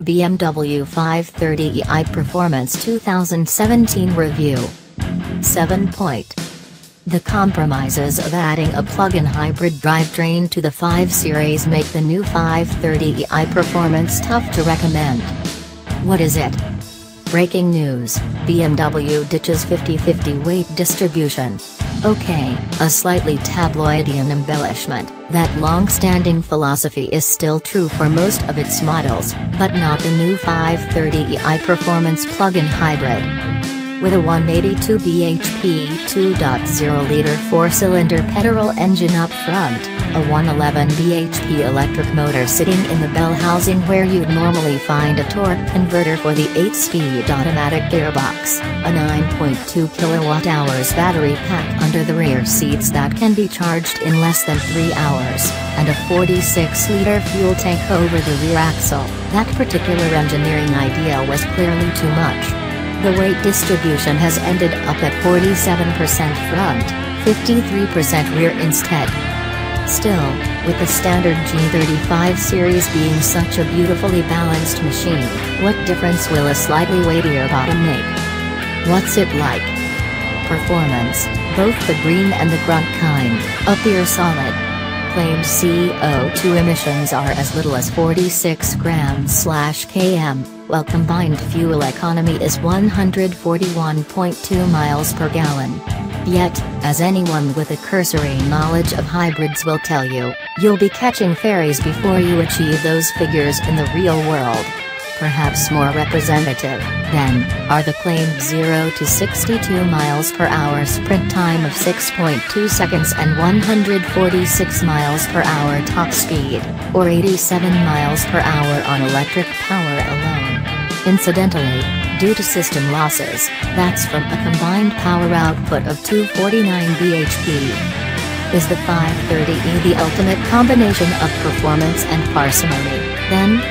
BMW 530e iPerformance 2017 Review 7. The compromises of adding a plug-in hybrid drivetrain to the 5 Series make the new 530e iPerformance tough to recommend. What is it? Breaking news, BMW ditches 50-50 weight distribution. Okay, a slightly tabloidian embellishment. That long-standing philosophy is still true for most of its models, but not the new 530e iPerformance plug-in hybrid. With a 182 bhp 2.0-liter 4-cylinder petrol engine up front, a 111 bhp electric motor sitting in the bell housing where you'd normally find a torque converter for the 8-speed automatic gearbox, a 9.2 kWh battery pack under the rear seats that can be charged in less than 3 hours, and a 46-liter fuel tank over the rear axle. That particular engineering idea was clearly too much. The weight distribution has ended up at 47% front, 53% rear instead. Still, with the standard G35 series being such a beautifully balanced machine, what difference will a slightly weightier bottom make? What's it like? Performance, both the green and the grunt kind, appear solid. Claimed CO2 emissions are as little as 46 grams/km, while combined fuel economy is 141.2 miles per gallon. Yet, as anyone with a cursory knowledge of hybrids will tell you, you'll be catching ferries before you achieve those figures in the real world. Perhaps more representative, then, are the claimed 0 to 62 miles per hour sprint time of 6.2 seconds and 146 miles per hour top speed, or 87 miles per hour on electric power alone. Incidentally, due to system losses, that's from a combined power output of 249 bhp. Is the 530e the ultimate combination of performance and parsimony, then?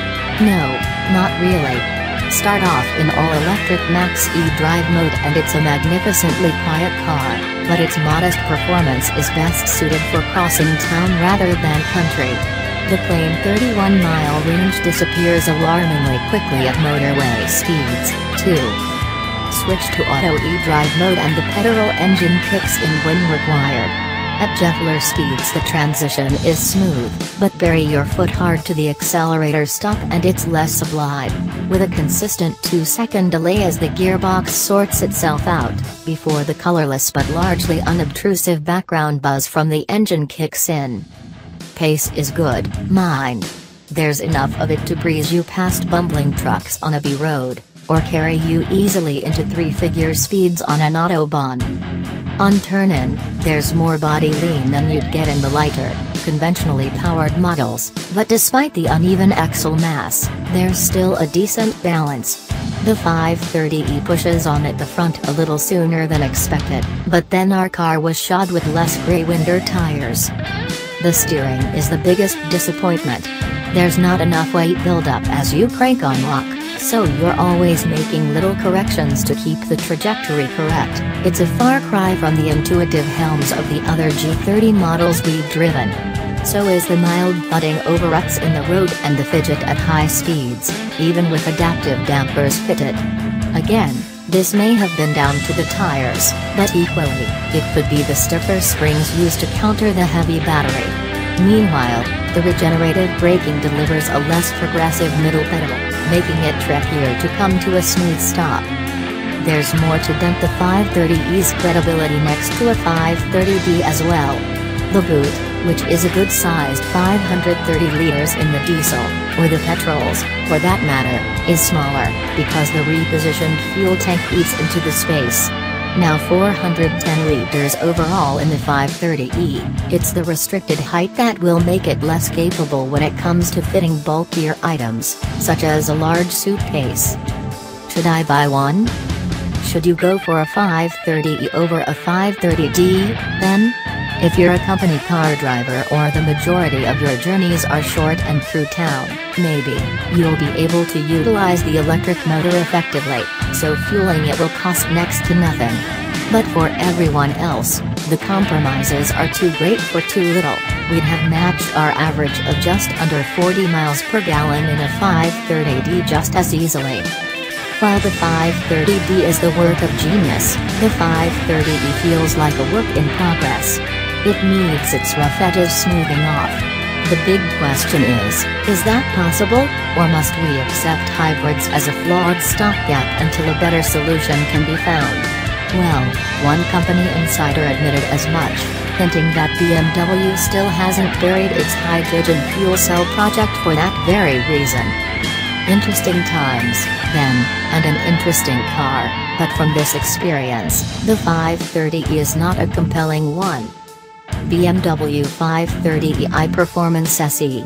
No, not really. Start off in all-electric Max-E drive mode and it's a magnificently quiet car, but its modest performance is best suited for crossing town rather than country. The claimed 31-mile range disappears alarmingly quickly at motorway speeds, too. Switch to Auto-E drive mode and the petrol engine kicks in when required. At gentler speeds the transition is smooth, but bury your foot hard to the accelerator stop and it's less sublime, with a consistent 2-second delay as the gearbox sorts itself out, before the colorless but largely unobtrusive background buzz from the engine kicks in. Pace is good, mind. There's enough of it to breeze you past bumbling trucks on a B road, or carry you easily into 3-figure speeds on an autobahn. On turn-in, there's more body lean than you'd get in the lighter, conventionally powered models, but despite the uneven axle mass, there's still a decent balance. The 530e pushes on at the front a little sooner than expected, but then our car was shod with less grey winter tires. The steering is the biggest disappointment. There's not enough weight buildup as you crank on lock, so you're always making little corrections to keep the trajectory correct. It's a far cry from the intuitive helms of the other G30 models we've driven. So is the mild thudding over ruts in the road and the fidget at high speeds, even with adaptive dampers fitted. Again, this may have been down to the tires, but equally, it could be the stiffer springs used to counter the heavy battery. Meanwhile, the regenerative braking delivers a less progressive middle pedal, making it trickier to come to a smooth stop. There's more to dent the 530e's credibility next to a 530d as well. The boot, which is a good-sized 530 liters in the diesel, or the petrols, for that matter, is smaller, because the repositioned fuel tank eats into the space. Now 410 liters overall in the 530e, it's the restricted height that will make it less capable when it comes to fitting bulkier items, such as a large suitcase. Should I buy one? Should you go for a 530e over a 530d, then? If you're a company car driver or the majority of your journeys are short and through town, maybe, you'll be able to utilize the electric motor effectively, so fueling it will cost next to nothing. But for everyone else, the compromises are too great for too little, we'd have matched our average of just under 40 miles per gallon in a 530D just as easily. While the 530D is the work of genius, the 530E feels like a work in progress. It needs its rough edges smoothing off. The big question is that possible, or must we accept hybrids as a flawed stopgap until a better solution can be found? Well, one company insider admitted as much, hinting that BMW still hasn't buried its hydrogen fuel cell project for that very reason. Interesting times, then, and an interesting car, but from this experience, the 530e is not a compelling one. BMW 530e iPerformance SE.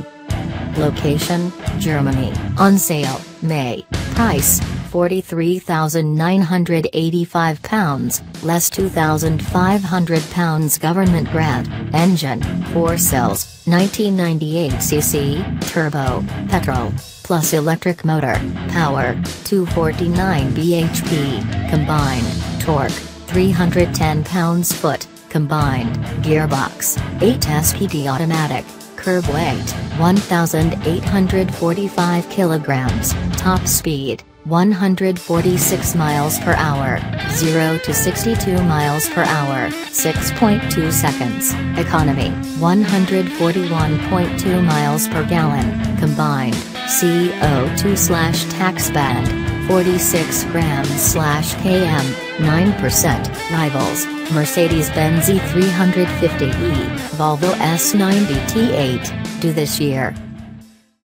Location, Germany. On sale, May. Price, £43,985, less £2,500 government grant. Engine, 4 cells, 1998cc, turbo, petrol, plus electric motor. Power, 249 bhp, combined. Torque, 310 pounds-foot, combined. Gearbox, 8 SPD automatic. Curb weight, 1,845 kilograms. Top speed, 146 miles per hour, 0 to 62 miles per hour, 6.2 seconds. Economy, 141.2 miles per gallon, combined. CO2/tax band, 46 grams/km, 9%. Rivals, Mercedes-Benz E350e, Volvo S90 T8, due this year.